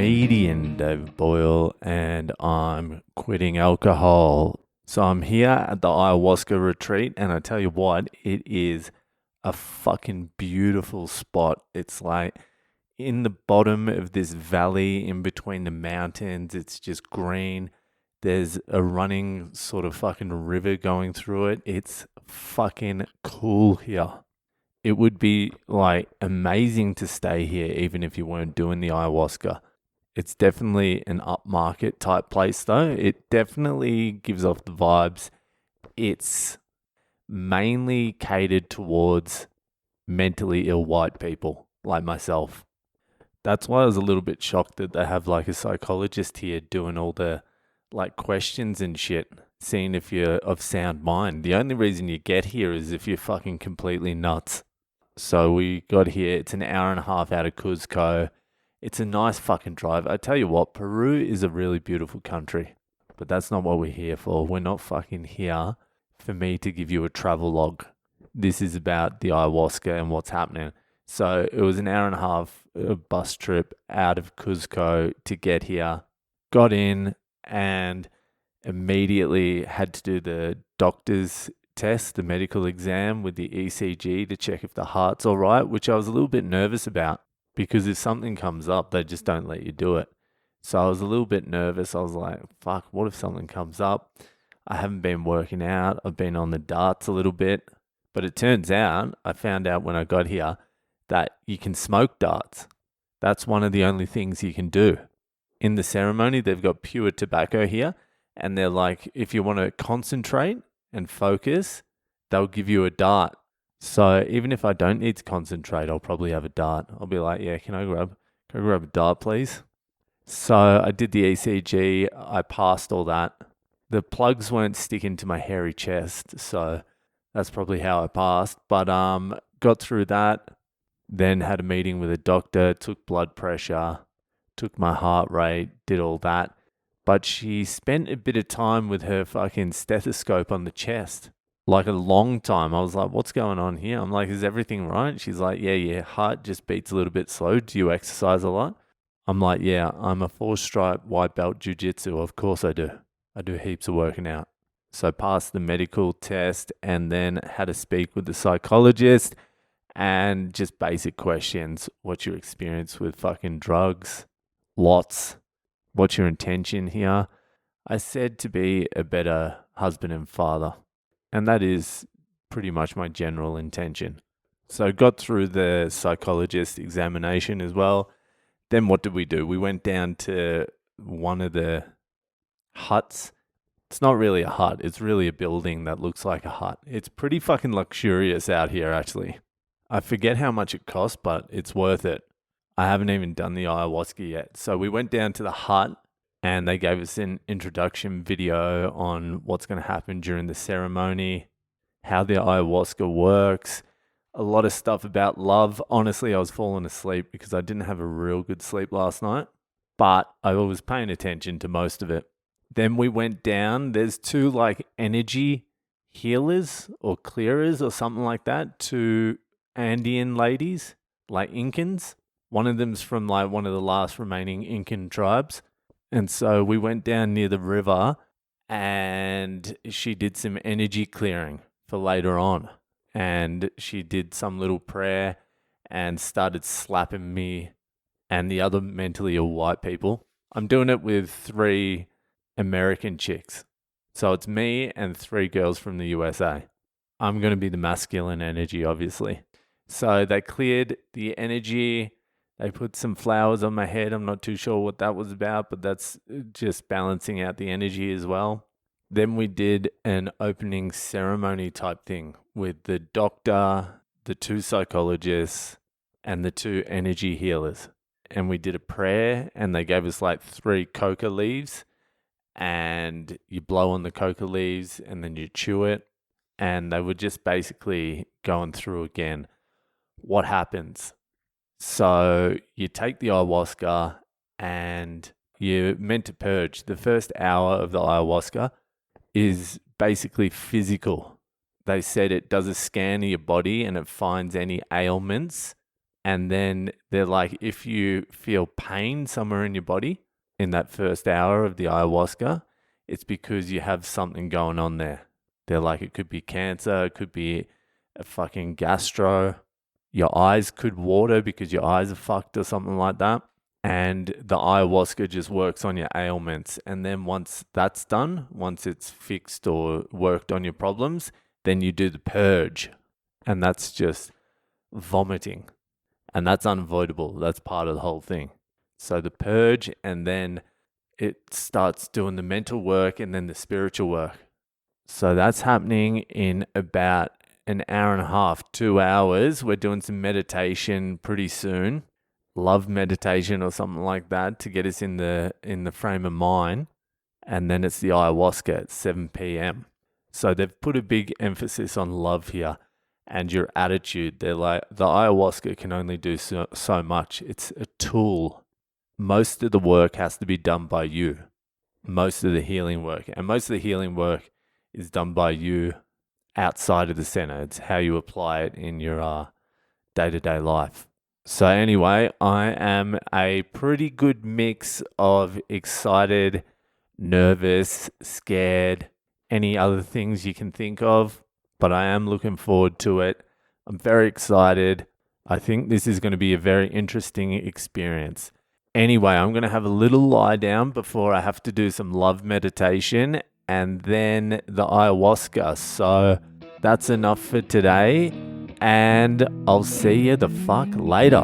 comedian Dave Boyle, and I'm quitting alcohol. So I'm here at the ayahuasca retreat, and I tell you what, it is a fucking beautiful spot. It's like in the bottom of this valley in between the mountains. It's just green. There's a running sort of fucking river going through it. It's fucking cool here. It would be like amazing to stay here even if you weren't doing the ayahuasca. It's definitely an upmarket type place though. It definitely gives off the vibes. It's mainly catered towards mentally ill white people like myself. That's why I was a little bit shocked that they have like a psychologist here doing all the like questions and shit, seeing if you're of sound mind. The only reason you get here is if you're fucking completely nuts. So we got here. It's an hour and a half out of Cuzco. It's a nice fucking drive. I tell you what, Peru is a really beautiful country, but that's not what we're here for. We're not fucking here for me to give you a travel log. This is about the ayahuasca and what's happening. So it was an hour and a half bus trip out of Cuzco to get here. Got in and immediately had to do the doctor's test, the medical exam with the ECG to check if the heart's all right, which I was a little bit nervous about because if something comes up, they just don't let you do it. So I was a little bit nervous. I was like, fuck, what if something comes up? I haven't been working out. I've been on the darts a little bit. But it turns out, I found out when I got here that you can smoke darts. That's one of the only things you can do. In the ceremony, they've got pure tobacco here. And they're like, if you want to concentrate and focus, they'll give you a dart. So even if I don't need to concentrate, I'll probably have a dart. I'll be like, yeah, can I grab a dart, please? So I did the ECG. I passed all that. The plugs weren't sticking to my hairy chest, so that's probably how I passed. But got through that. Then had a meeting with a doctor. Took blood pressure. Took my heart rate. Did all that. But she spent a bit of time with her fucking stethoscope on the chest. Like a long time. I was like, what's going on here? I'm like, is everything right? She's like, yeah, heart just beats a little bit slow. Do you exercise a lot? I'm like, yeah, I'm a 4-stripe white belt jiu-jitsu. Of course I do. I do heaps of working out. So I passed the medical test and then had to speak with the psychologist and just basic questions. What's your experience with fucking drugs? Lots. What's your intention here? I said to be a better husband and father. And that is pretty much my general intention. So I got through the psychologist examination as well. Then what did we do? We went down to one of the huts. It's not really a hut. It's really a building that looks like a hut. It's pretty fucking luxurious out here, actually. I forget how much it costs, but it's worth it. I haven't even done the ayahuasca yet. So we went down to the hut and they gave us an introduction video on what's going to happen during the ceremony, how the ayahuasca works, a lot of stuff about love. Honestly, I was falling asleep because I didn't have a real good sleep last night, but I was paying attention to most of it. Then we went down. There's 2 like energy healers or clearers or something like that, 2 Andean ladies, like Incans. One of them's from like one of the last remaining Incan tribes. And so we went down near the river and she did some energy clearing for later on. And she did some little prayer and started slapping me and the other mentally ill white people. I'm doing it with 3 American chicks. So it's me and 3 girls from the USA. I'm going to be the masculine energy, obviously. So they cleared the energy. They put some flowers on my head. I'm not too sure what that was about, but that's just balancing out the energy as well. Then we did an opening ceremony type thing with the doctor, the 2 psychologists, and the 2 energy healers. And we did a prayer and they gave us like 3 coca leaves and you blow on the coca leaves and then you chew it. And they were just basically going through again what happens. So you take the ayahuasca and you're meant to purge. The first hour of the ayahuasca is basically physical. They said it does a scan of your body and it finds any ailments And then they're like, if you feel pain somewhere in your body in that first hour of the ayahuasca, it's because you have something going on there. They're like, it could be cancer, it could be a fucking gastro. Your eyes could water because your eyes are fucked or something like that. And the ayahuasca just works on your ailments. And then once that's done, once it's fixed or worked on your problems, then you do the purge. And that's just vomiting. And that's unavoidable. That's part of the whole thing. So the purge, and then it starts doing the mental work and then the spiritual work. So that's happening in about an hour and a half, 2 hours. We're doing some meditation pretty soon. Love meditation or something like that to get us in the frame of mind. And then it's the ayahuasca at 7 p.m. So they've put a big emphasis on love here and your attitude. They're like, the ayahuasca can only do so much. It's a tool. Most of the work has to be done by you. Most of the healing work. And most of the healing work is done by you outside of the center. It's how you apply it in your day-to-day life. So anyway, I am a pretty good mix of excited, nervous, scared, any other things you can think of, but I am looking forward to it. I'm very excited. I think this is going to be a very interesting experience. Anyway, I'm going to have a little lie down before I have to do some love meditation and then the ayahuasca. So that's enough for today, and I'll see you the fuck later.